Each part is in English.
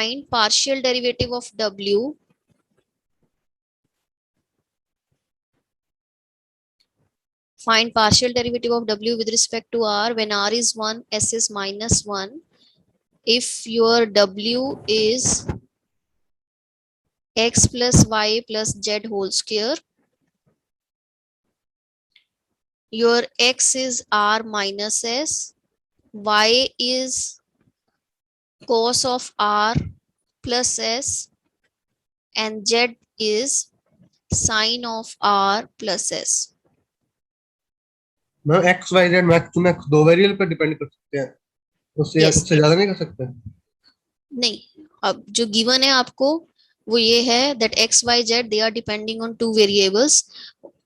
find partial derivative of W find partial derivative of W with respect to R when R is 1, S is minus 1. If your W is X plus Y plus Z whole square, your X is R minus S, Y is cos of R plus S, and Z is sine of R plus S. Ma'am x y z max to max दो variable पर depend कर सकते हैं, उससे Yes. उससे ज्यादा नहीं कर सकते? नहीं, अब जो गिवन है आपको वो ये है that x y z they are depending on two variables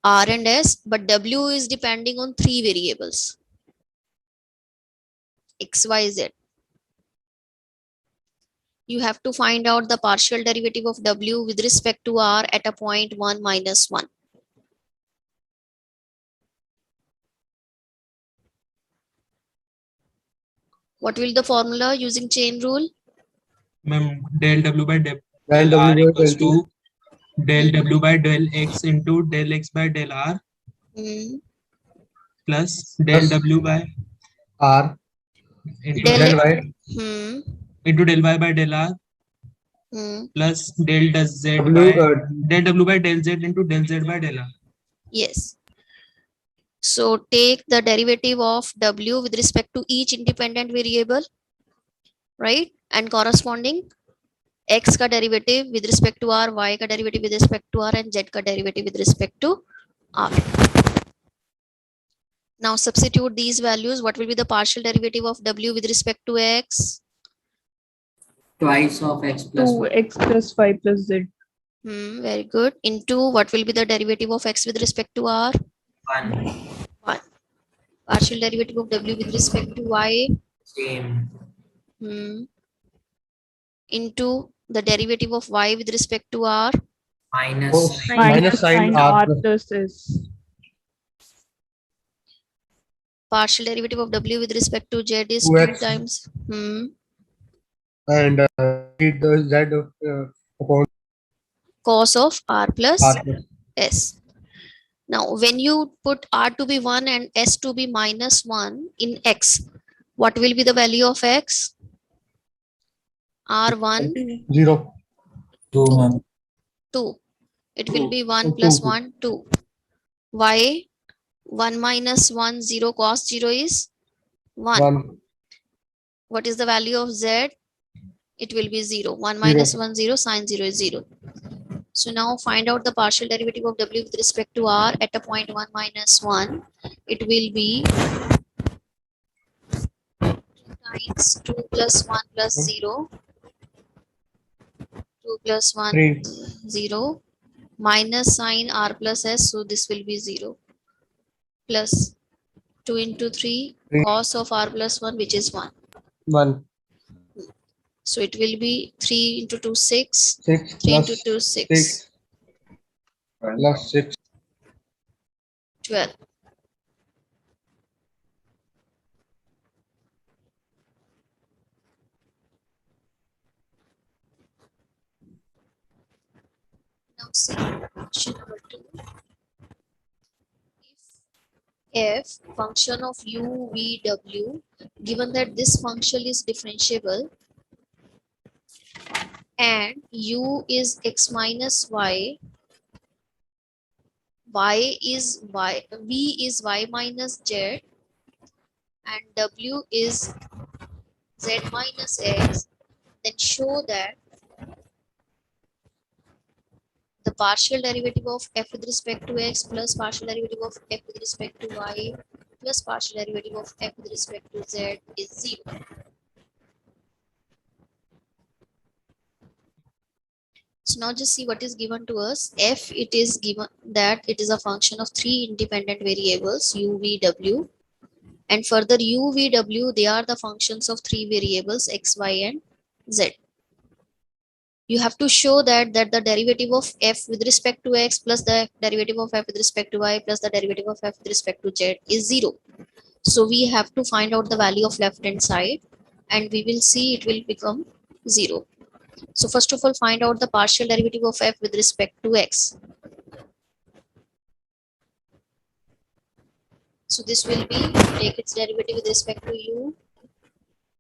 R and S, but W is depending on three variables x y z. You have to find out the partial derivative of W with respect to R at a point 1 minus 1. What will the formula using chain rule? Ma'am, del W by del Del R W by equals del to del W by del X into del X by del R plus del W by R into Del- del y into del Y by del R plus del Z W by del W by del Z into del Z by del R. Yes. So take the derivative of W with respect to each independent variable, right? And corresponding X का derivative with respect to R, Y का derivative with respect to R, and Z का derivative with respect to R. Now substitute these values. What will be the partial derivative of W with respect to X? Twice of X plus 2x plus 5 plus Z. Very good. Into what will be the derivative of X with respect to R? 1. Partial derivative of W with respect to Y? Same. Into the derivative of Y with respect to R? Minus minus sine R plus S. Partial derivative of W with respect to Z is 2 2x. times and the z upon cos of R plus R plus S. Now, when you put R to be 1 and S to be minus 1 in X, what will be the value of X? R1, 0 2. 2. It will be 1 Two. plus 1, 2. Y, 1 minus 1, 0 cos 0 is 1. 1 What is the value of Z? It will be 0. 1 minus 1, 0, sine 0 is 0. So now find out the partial derivative of W with respect to R at a point 1 minus 1. It will be 2 times 2 plus 1 plus 0. 2 plus 1, 3 0. Minus sine R plus S, so this will be 0. Plus 2 into 3, cos of R plus 1, which is 1. 1 So it will be 3 into 2, 6. 6 3 plus into 2, 6. 6 plus 6 12. Now see question number 2. If function of u, v, w, given that this function is differentiable and u is x minus y, y is y, v is y minus z, and w is z minus x, then show that the partial derivative of f with respect to x plus partial derivative of f with respect to y plus partial derivative of f with respect to z is 0. So now just see what is given to us. F, it is given that it is a function of 3 independent variables u, v, w, and further u, v, w, they are the functions of 3 variables x, y, and z. You have to show that the derivative of f with respect to x plus the derivative of f with respect to y plus the derivative of f with respect to z is 0. So we have to find out the value of left hand side, and we will see it will become 0. So first of all, find out the partial derivative of f with respect to x. So this will be take its derivative with respect to u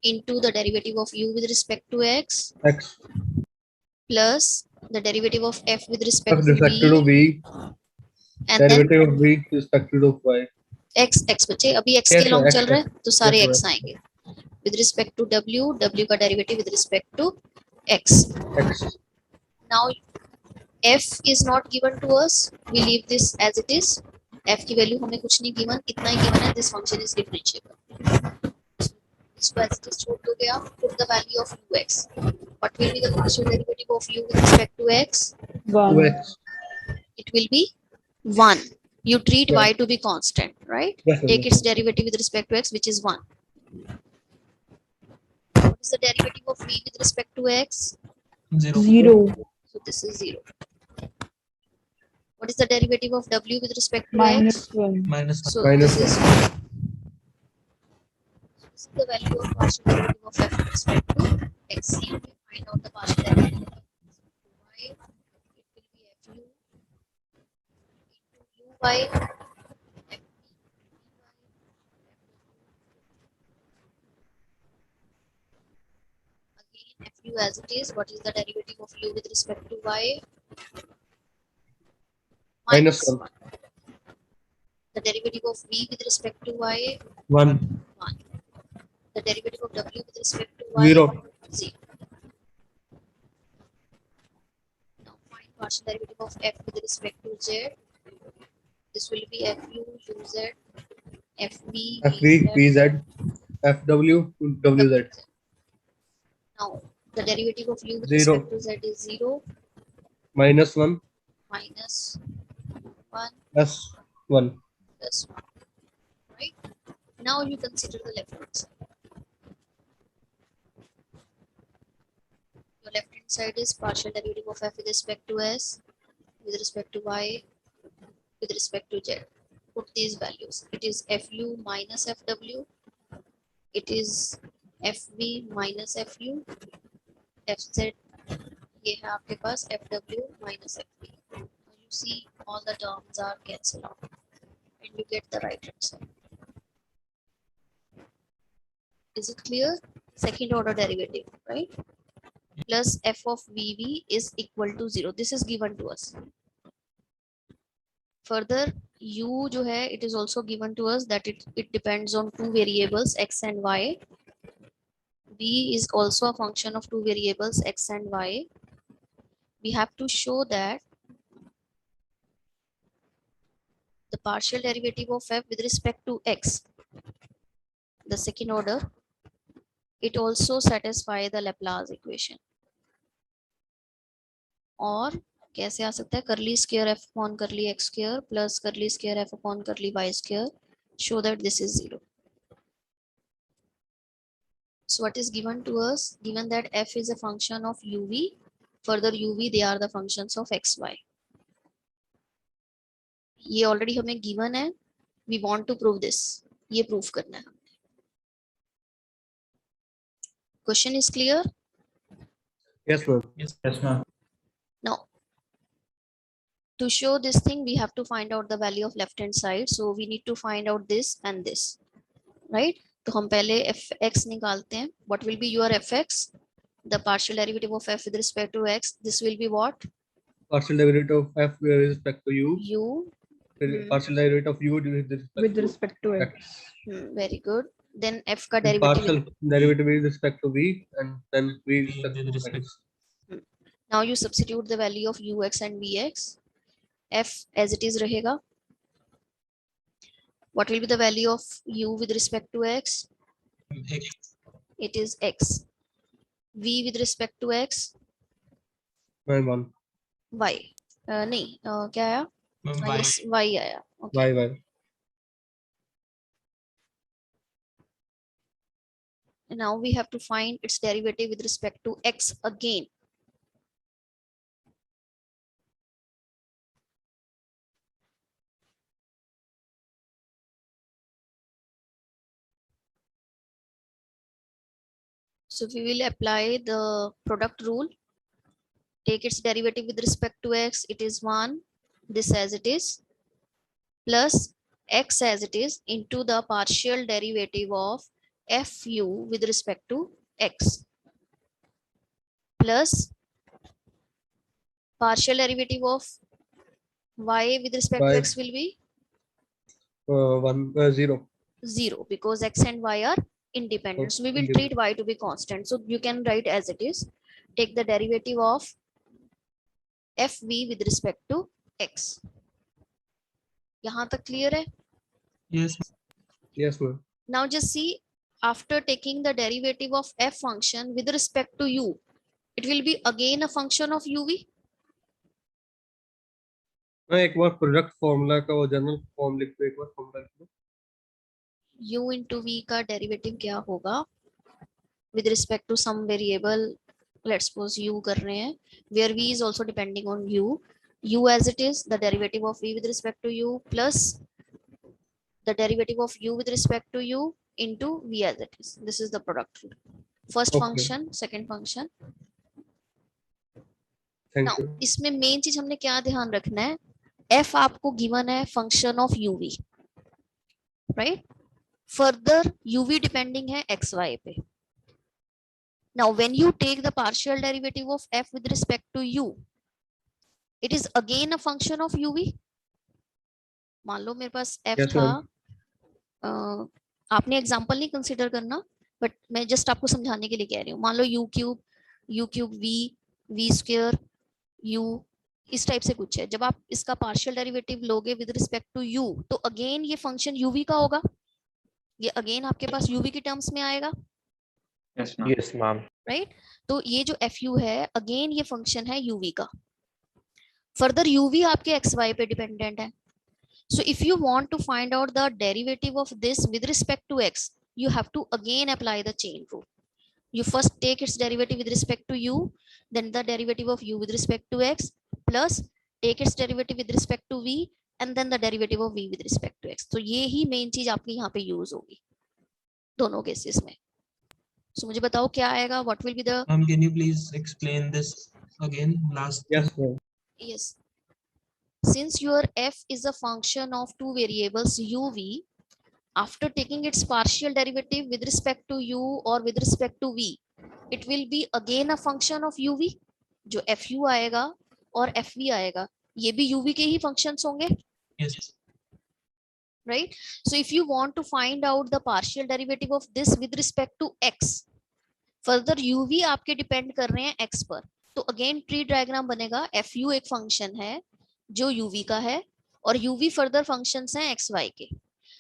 into the derivative of u with respect to x X. plus the derivative of f with With respect to respect to v V. and then Derivative of V with respect to Y. x बचे अभी x Yes के sir, long X चल रहा है तो सारे yes, x sir. आएंगे with respect to w का derivative with respect to x. X. Now f is not given to us, we leave this as it is. f की value हमें कुछ नहीं given, इतना ही given है, this function is differentiable. इसको as it is छोड़ दोगे आप, put the value of ux. What will be the partial derivative of u with respect to x? 1. 2X. It will be 1. You treat Yeah. y to be constant, right? Yes, sir, Take yes, its sir. derivative with respect to x, which is 1. What is the derivative of v with respect to x? 0. 0. So this is 0. What is the derivative of w with respect to Minus x? 1. Minus 1. So Minus this is 1. This is the value of partial derivative of f with respect to x. You can find out the partial derivative of f with respect to y. It will be fu into uy. F again fu as it is. What is the derivative of u with respect to y? Minus Minus 1. 1. The derivative of v with respect to y? 1. 1. The derivative of w with respect to y? 0. 0. Now find partial derivative of f with respect to z. This will be fu uz fv FV, vz VZ. FW, WZ. wz. Now the derivative of u with 0. respect to z is 0 Minus 1. minus 1 Plus 1. plus 1. Right? Now you consider the left hand side. Your left hand side is partial derivative of f with respect to s, with respect to y, with respect to z. Put these values. It is fu minus fw. It is fv minus fu. fz ये है आपके पास fw minus fv. Now you see all the terms are cancelled out and you get the right answer. Is it clear? Second order derivative, right? Plus f of vv is equal to 0. This is given to us. Further, u जो है, it is also given to us that it depends on two variables x and y. V is also a function of two variables x and y. We have to show that the partial derivative of f with respect to x, the second order, it also satisfies the Laplace equation. और कैसे आ सकता है? करली square f upon करली x square plus करली square f upon करली y square. Show that this is 0. So what is given to us? Given that f is a function of uv, further uv they are the functions of xy. ये already हमें given है. We want to prove this. ये prove करना है. Question is clear? Yes, ma'am. Yes. Yes, ma'am. Now, to show this thing, we have to find out the value of left hand side. So we need to find out this and this, right? तो हम पहले fx निकालते हैं. What will be your fx? The partial derivative of f with respect to x. This will be what? Partial derivative of f with respect to u. U. Partial derivative of u with respect With to respect to x. Very good. Then f का and derivative. partial derivative with respect to v, and then v with respect With to respect. x. Now you substitute the value of ux and vx. F as it is रहेगा. What will be the value of u with respect to x? X. It is x. V with respect to x? By 1. Y. नहीं, क्या आया? Y. Yes, y आया. Okay. Y. And now we have to find its derivative with respect to x again. So we will apply the product rule. take its derivative with respect to x, it is 1, this as it is, plus x as it is into the partial derivative of fu with respect to x, plus partial derivative of y with respect to Y. x will be 0. 0 because x and y are independent. So we will treat y to be constant. So you can write as it is. Take the derivative of fv with respect to x. यहाँ तक clear है? Yes. Yes, ma'am. Now just see, after taking the derivative of f function with respect to u, it will be again a function of uv. मैं एक बार product formula का वो general form लिख दो, एक बार फॉर्मूला लिख दो. u into v का डेरिवेटिव क्या होगा with respect to some variable, let's suppose u कर रहे हैं, where v is also depending on u as it is, the derivative of v with respect to u plus the derivative of u with respect to u into v as it is. This is the product rule. First Okay. function, second function. Thank Now you. इसमें main चीज हमने क्या ध्यान रखना है, f आपको given है function of uv, right? Further uv depending है xy पे. Now when you take the partial derivative of f with respect to u, it is again a function of uv. मान लो मेरे पास f Yes, था, ma'am. आपने example नहीं consider करना, but मैं just आपको समझाने के लिए कह रही हूँ. मान लो u cube v square u, इस टाइप से कुछ है. जब आप इसका पार्शियल डेरिवेटिव लोगे विद रिस्पेक्ट टू u, तो अगेन ये फंक्शन uv का होगा, ये अगेन आपके पास uv की टर्म्स में आएगा. Yes, ma'am. राइट? तो ये जो fu है अगेन ये फंक्शन है uv का. फर्दर uv आपके xy पे डिपेंडेंट है. So if you want to find out the derivative of this with respect to x, you have to again apply the chain rule. You first take its derivative with respect to u, then the derivative of u with respect to x, plus take its derivative with respect to v, and then the derivative of v with respect to x. तो ये ही main चीज आपकी यहाँ पे use होगी दोनों cases में. So मुझे बताओ क्या आएगा, what will be the Can you please explain this again? Last. Yes, ma'am. yes. Since your f is a function of two variables uv, after taking its partial derivative with respect to u or with respect to v, it will be again a function of uv. जो fu आएगा और fv आएगा, ये भी uv के ही functions होंगे. Yes. Right? So if you want to find out the partial derivative of this with respect to x, further uv आपके depend कर रहे हैं x पर, तो again tree diagram बनेगा. fu एक function है जो uv का है और uv further functions हैं xy के.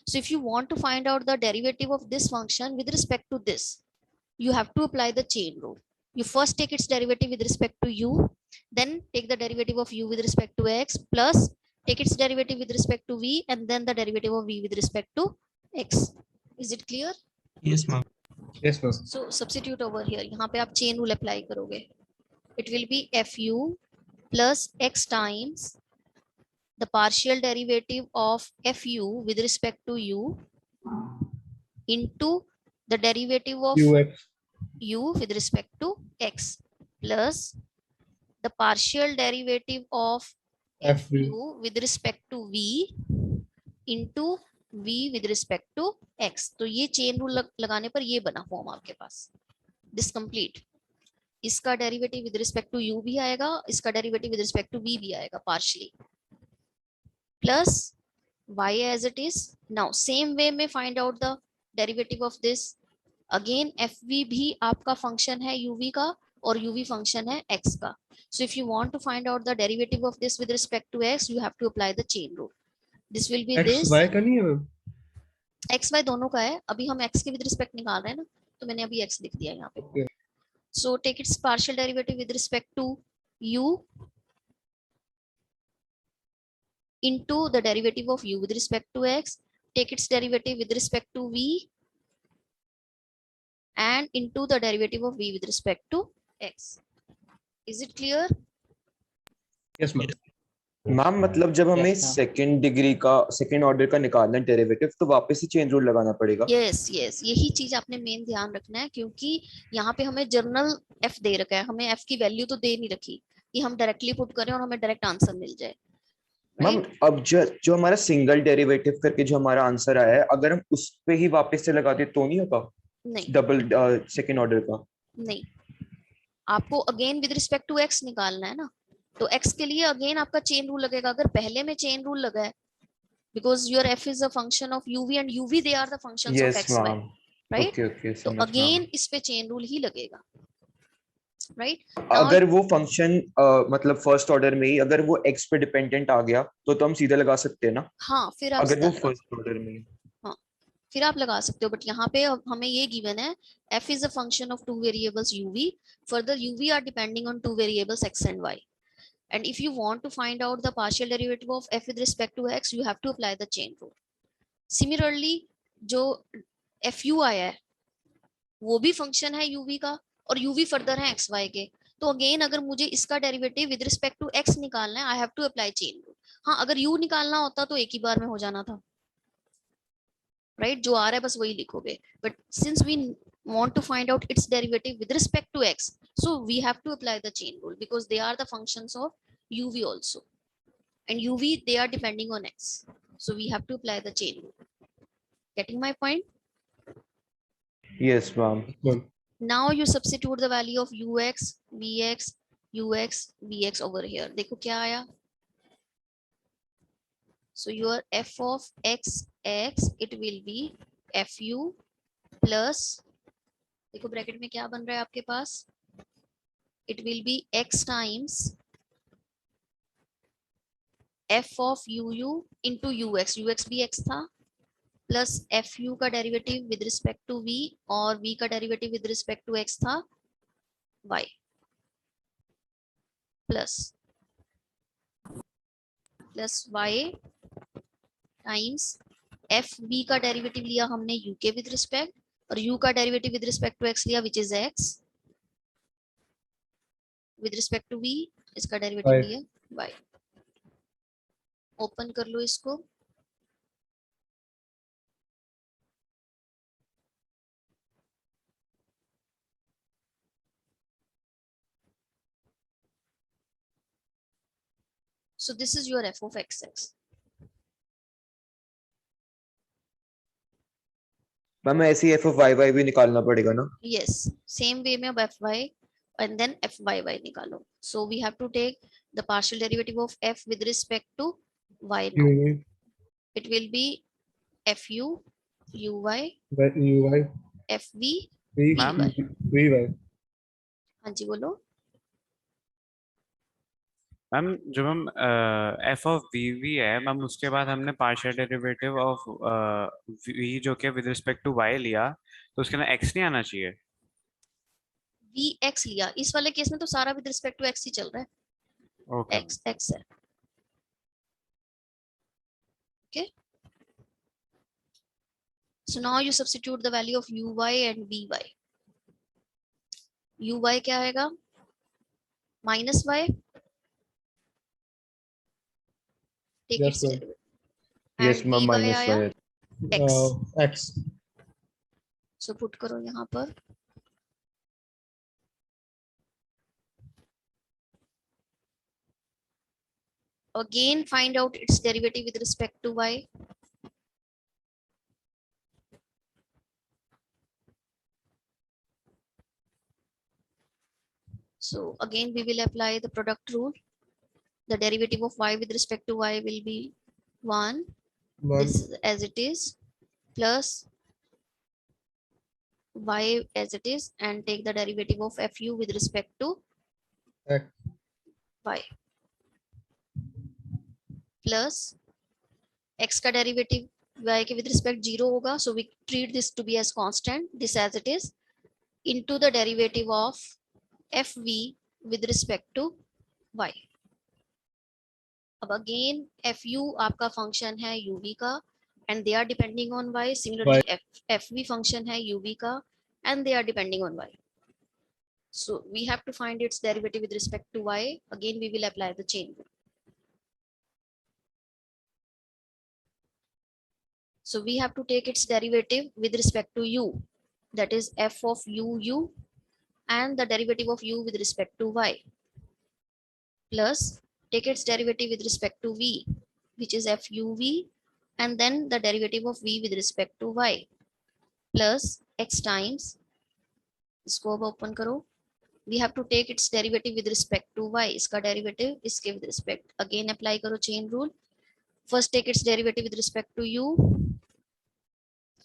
So if you want to find out the derivative of this function with respect to this, you have to apply the chain rule. You first take its derivative with respect to u, then take the derivative of u with respect to x, plus take its derivative with respect to v, and then the derivative of v with respect to x. Is it clear? Yes, ma'am. Yes, ma'am. So substitute over here. यहाँ पे आप chain rule apply करोगे. It will be fu plus x times the partial derivative of fu with respect to u into the derivative of ux. u with respect to x plus the partial derivative of fv. fu with respect to v into v with respect to x. तो ये chain rule लगाने पर ये बना form आपके पास. This complete. इसका derivative with respect to u भी आएगा, इसका derivative with respect to v भी आएगा partially, plus y as it is. Now same way में find out the derivative of this. Again fv भी आपका function है uv का और uv function है x का. So if you want to find out the derivative of this with respect to x, you have to apply the chain rule. This will be this. xy का नहीं है ma'am? xy दोनों का है. अभी हम x के with respect निकाल रहे हैं ना, तो मैंने अभी x लिख दिया यहाँ पे. Okay. So take its partial derivative with respect to u into the derivative of u with respect to x, take its derivative with respect to v, and into the derivative of v with respect to x. Is it clear? Yes, ma'am. Ma'am मतलब जब हमें second order का निकालना है derivative तो वापस से chain rule लगाना पड़ेगा. Yes, yes. यही चीज आपने मेन ध्यान रखना है, क्योंकि यहाँ पे हमें जर्नल f दे रखा है, हमें f की वैल्यू तो दे नहीं रखी. कि हम डायरेक्टली पुट करें और हमें डायरेक्ट आंसर मिल जाए, मैम राइट? अब जो हमारा सिंगल डेरिवेटिव करके जो हमारा आंसर आया है, अगर हम उस पे ही वापस से लगा दे तो नहीं होता? नहीं डबल सेकंड ऑर्डर का? नहीं, आपको again with respect to x निकालना है ना, तो एक्स के लिए अगेन आपका चेन रूल लगेगा। अगर पहले में चेन रूल लगा है, because your f is a function of u v and u v they are the functions of yes x y, ma'am, right? Okay okay, तो समझ गया। अगेन इस पे चेन रूल ही लगेगा, राइट? अगर वो फंक्शन मतलब फर्स्ट ऑर्डर में ही अगर वो एक्स पे डिपेंडेंट आ गया तो हम सीधा लगा सकते हैं ना, हाँ, फिर आप अगर सीधा वो लगा, फर्स्ट ऑर्डर में ही? हाँ फिर आप लगा सकते हो, बट यहाँ पे हमें ये गिवन है f is a function of two variables uv, further uv are depending on two variables x and y, and if you want to find out the partial derivative of f with respect to x, you have to apply the chain rule. Similarly, जो fu आया है वो भी function है uv का, और uv further है xy के, तो अगेन अगर मुझे इसका derivative with respect to x निकालना है, I have to apply chain rule. हाँ, अगर u निकालना होता तो एक ही बार में हो जाना था, राइट? जो आ रहा है बस वही लिखोगे, but since we want to find out its derivative with respect to x, so we have to apply the chain rule because they are the functions of uv also, and uv they are depending on x, so we have to apply the chain rule. Getting my point? Yes ma'am. Now you substitute the value of ux, vx, ux, vx over here. देखो क्या आया? So your f of x, it will be fu plus, देखो bracket में क्या बन रहा है आपके पास, it will be x times f of uu into ux, ux भी x था, प्लस fu का derivative with respect to v, और v का derivative with respect to x था y, plus y times f v का derivative लिया हमने u के विद रिस्पेक्ट, और u का derivative with respect to x लिया which is x, with respect to v इसका डेरिवेटिव लिया y। ओपन कर लो इसको, so this is your f of xx. Ma'am ऐसे एफ ऑफ वाई वाई भी निकालना पड़ेगा ना? Yes, same way में अब fy and then fyy निकालो, so we have to take the partial derivative of f with respect to y now. It will be fu uy uy fv Ma'am, vy। हाँ जी बोलो। Ma'am जो ma'am f of v v है ma'am, उसके बाद हमने partial derivative of we जो कि with respect to Y लिया, तो उसके अंदर एक्स नहीं आना चाहिए? vx लिया, इस वाले केस में तो सारा विद रिस्पेक्ट टू x ही चल रहा है, ओके x है, okay? So now you substitute the value of uy and vy. uy क्या आएगा? Minus y, take Yes, its ma'am. derivative, yes and ma'am, vy minus आया Y. x, x so put करो यहाँ पर, again find out its derivative with respect to y, so again we will apply the product rule. The derivative of y with respect to y will be 1, this as it is, plus y as it is, and take the derivative of fu with respect to x y, plus x का derivative y के with respect 0 होगा, so we treat this to be as constant, this as it is, into the derivative of fv with respect to y. अब again fu आपका function है uv का and they are depending on y, similarly fv function है uv का and they are depending on y, so we have to find its derivative with respect to y. Again we will apply the chain rule, so we have to take its derivative with respect to u, that is f of u and the derivative of u with respect to y. plus take its derivative with respect to v, which is fuv, and then the derivative of v with respect to y, plus x times, इसको अब open करो, we have to take its derivative with respect to y, इसका derivative इसके with respect, again apply करो chain rule, first take its derivative with respect to u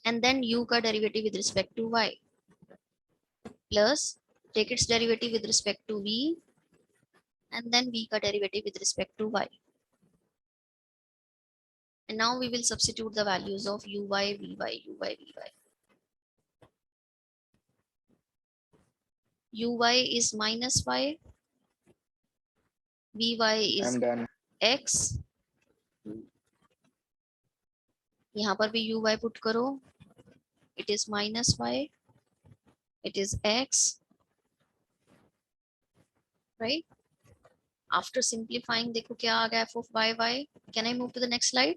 and then u का derivative with respect to y, plus take its derivative with respect to v and then v का derivative with respect to y. And now we will substitute the values of uy, vy, uy, vy. Uy is minus y, vy is I'm done. x. यहाँ पर भी uy put करो, it is minus y, it is x, right? After simplifying, देखो क्या आ गया f of y. Can I move to the next slide?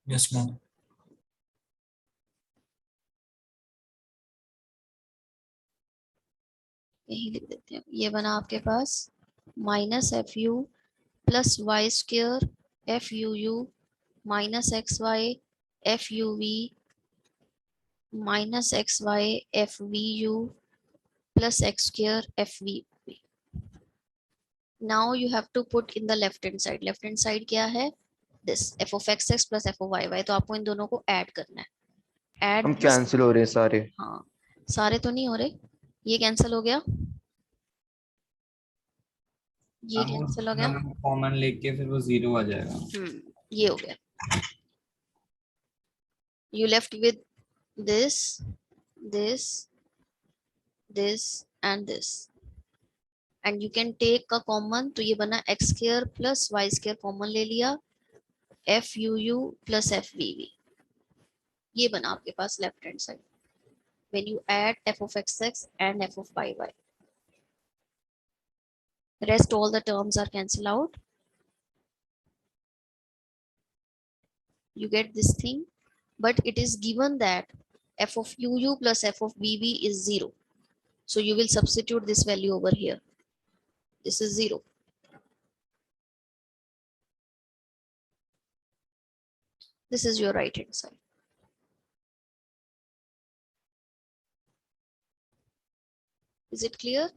Yes, ma'am. यही लिख देते हैं, ये बना आपके पास minus f u plus y square f u u minus x y f u v minus x y f v u plus x square f v. Now you have to put in the left hand side. Left hand side क्या है? This f of x plus f of y. तो आपको इन दोनों को add करना है. Add हम this- cancel हो रहे हैं सारे. हाँ, सारे तो नहीं हो रहे, ये कैंसिल हो गया, ये कैंसिल हो गया, कॉमन लेके फिर वो 0 आ जाएगा. ये हो गया. You left with this, this, this and this. And you can take a common, तो ये बना x square plus y square common ले लिया, f u u plus f v v, ये बना आपके पास left hand side. When you add f of x and f of y, rest all the terms are cancelled out. You get this thing, but it is given that f of uu plus f of vv is 0. So you will substitute this value over here. This is 0. This is your right hand side. Is it clear?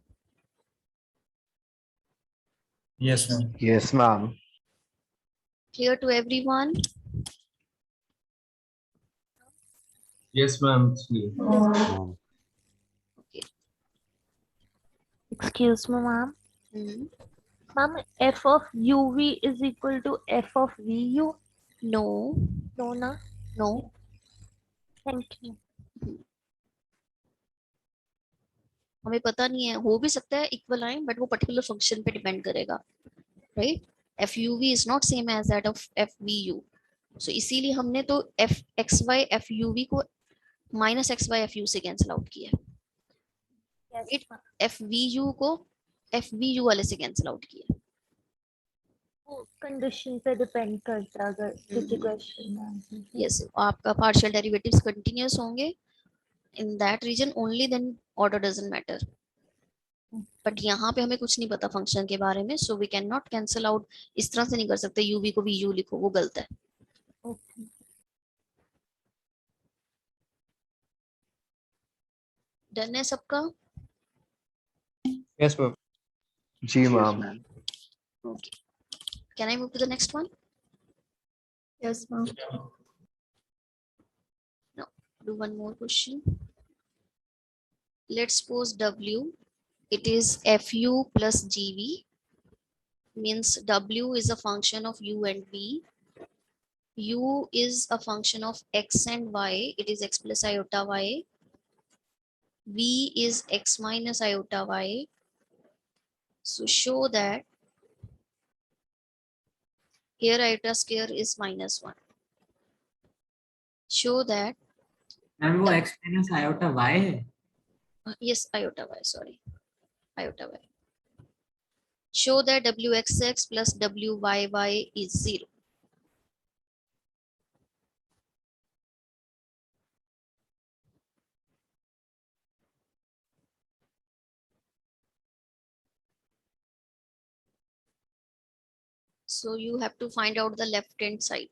Yes, ma'am. Yes, ma'am. Clear to everyone? Yes, ma'am. It's clear. Okay. Excuse me, ma'am. Hmm. Ma'am, f of uv is equal to f of vu. No, No, na. no. Thank you. हमें पता नहीं है, हो भी सकता है equal आए, but वो पर्टिकुलर फंक्शन पे डिपेंड करेगा, right? F u v is not same as that of f v u. So इसीलिए हमने तो f x y f u v को minus x y f u से कैंसिल आउट किया, Yes, ma'am. F v u को f v u वाले से cancel out किया. वो कंडीशन पे डिपेंड करता है अगर किसी क्वेश्चन में. यस, आपका पार्शियल डेरिवेटिव्स कंटिन्यूअस होंगे in that region only, then order doesn't matter. But यहाँ पे हमें कुछ नहीं पता फंक्शन के बारे में, so we cannot cancel out. इस तरह से नहीं कर सकते uv को vu लिखो, वो गलत है. Okay. डन है सबका? Yes, ma'am. जी ma'am. Okay. Can I move to the next one? Yes, ma'am. Do one more question. Let's suppose w, it is fu plus gv, means w is a function of u and v. U is a function of x and y, it is x plus iota y. V is x minus iota y. So show that here iota square is -1. Show that ma'am वो x minus iota y है. yes, iota y, sorry, iota y. show that wxx plus wyy is 0. So you have to find out the left hand side,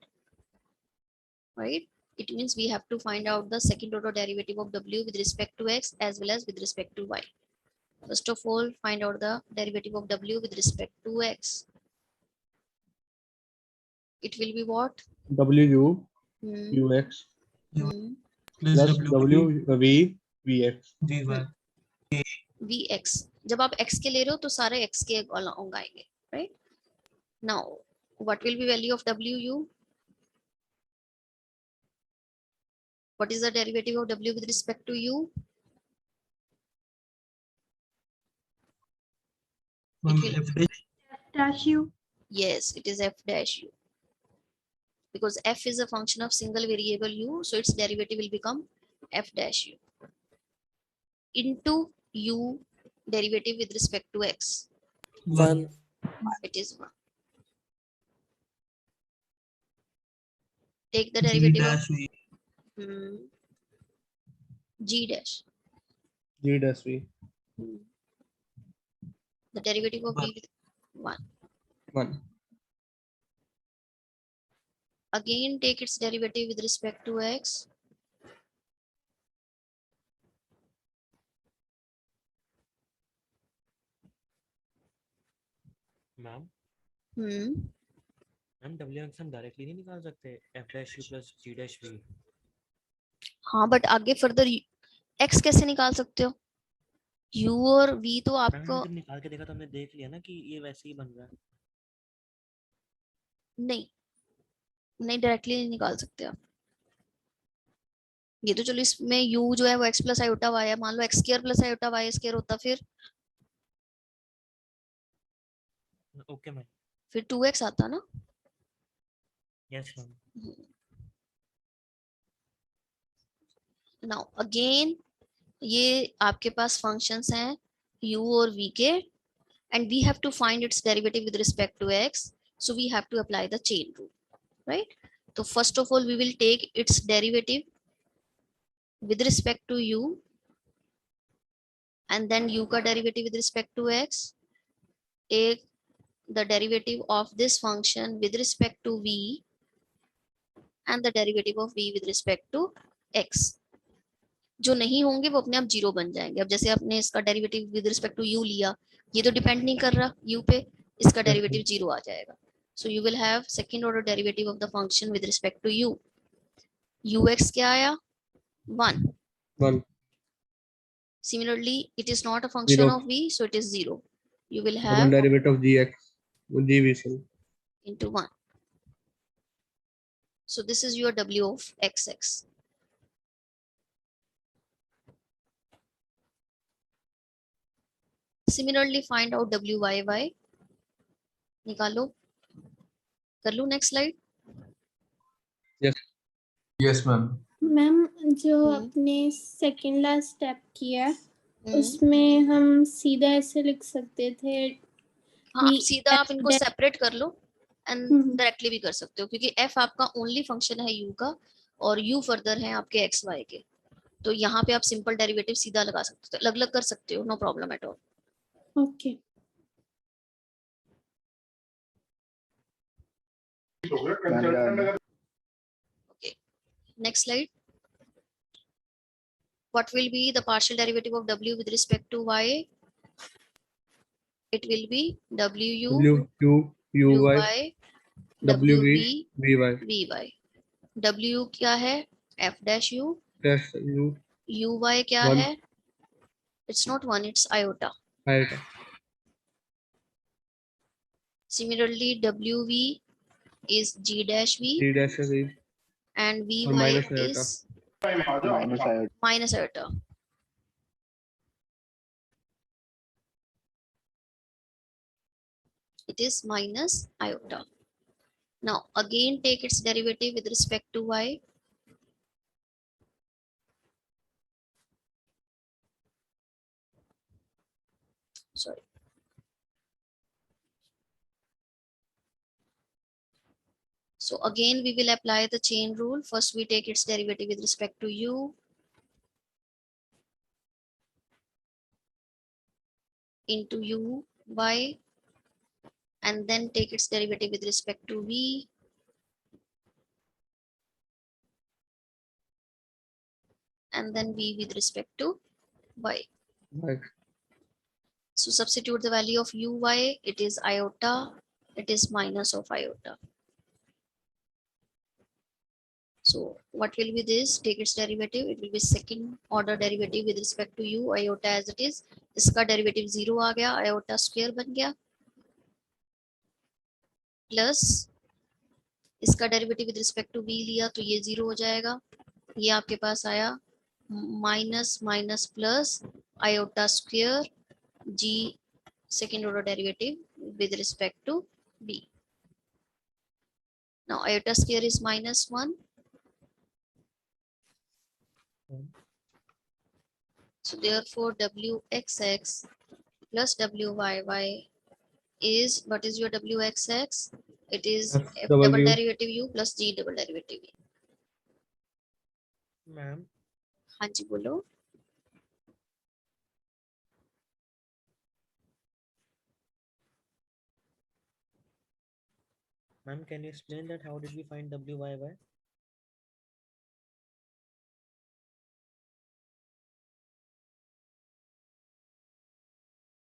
right? It means we have to find out the second order derivative of w with respect to x as well as with respect to y. First of all, find out the derivative of w with respect to x. It will be what? W Hmm, UX hmm, plus W V VX. vx. जब आप x के ले रहे हो तो सारे x के along आएंगे, right? Now, what will be value of wu? What is the derivative of w with respect to u? It will, dash u. yes, it is f dash u. Because f is a function of single variable u, so its derivative will become f dash u into u derivative with respect to x. 1. It is 1. Take the derivative of g dash. G dash V. The derivative of v with 1. 1. Again, take its derivative with respect to x. Ma'am Hmm. Ma'am डब्ल्यू x हम directly नहीं निकाल सकते f dash u plus g dash v हाँ, but आगे further x कैसे निकाल सकते हो? u और v तो मैम आपको हमने जब निकाल के देखा तो हमने देख लिया ना कि ये वैसे ही बन रहा है नहीं डायरेक्टली नहीं निकाल सकते आप। ये तो चलो इसमें u जो है वो x प्लस आयोटा y है, मान लो x square plus iota y square होता ओके मैम फिर 2x आता ना। यस मैम नाउ अगेन ये आपके पास फंक्शंस हैं u और v के, and we have to find its derivative with respect to x, so we have to apply the chain rule, right? So first of all we will take its derivative with respect to u, and then u का derivative with respect to x. Take the derivative of this function with respect to v and the derivative of v with respect to x. जो नहीं होंगे वो अपने आप zero बन जाएंगे। अब जैसे आपने इसका derivative with respect to u लिया, ये तो डिपेंड नहीं कर रहा u पे, इसका डेरिवेटिव जीरो आ जाएगा। So you will have second order derivative of the function with respect to u। ux क्या आया? 1. 1. Similarly, it is not a function 0. of v, so it is 0. You will Double have derivative of GX. GVC. into 1. So this is your w of xx. Similarly, find out wyy. निकालो, कर लो next slide. Yes ma'am. Ma'am जो हम्म। आपने second last step किया हम्म, उसमें हम सीधा ऐसे लिख सकते थे हाँ कि सीधा आप इनको f सेपरेट कर लो एंड हम्म। डायरेक्टली भी कर सकते हो, क्योंकि f आपका ओनली फंक्शन है u का और u फर्दर है आपके x y के, तो यहाँ पे आप सिंपल डेरिवेटिव सीधा लगा सकते हो, अलग अलग कर सकते हो, no problem at all. Okay Okay, next slide. What will be the partial derivative of w with respect to y? It will be wu W U Y uy W wv V V Y. vy। w क्या है? f dash u। Dash U uy क्या 1. है? It's not 1, it's iota. Iota. Similarly, wv is g dash v G dash V and vy or minus iota. is minus iota. It is minus iota. Now again take its derivative with respect to y. Sorry. So again, we will apply the chain rule. First, we take its derivative with respect to u into u y, and then take its derivative with respect to v, and then v with respect to y. Right. So substitute the value of uy, it is iota, it is minus of iota. So what will be this? Take its derivative, it will be second order derivative with respect to u, iota as it is. इसका derivative 0 आ गया, iota square बन गया, plus इसका derivative with respect to v लिया तो ये 0 हो जाएगा, ये आपके पास आया minus minus plus iota square g second order derivative with respect to b. Now iota square is -1. So therefore wxx plus wyy is, what is your wxx? It is F f double double u. derivative u plus g double derivative v. Ma'am हाँ जी बोलो. Ma'am, can you explain that how did we find WYY?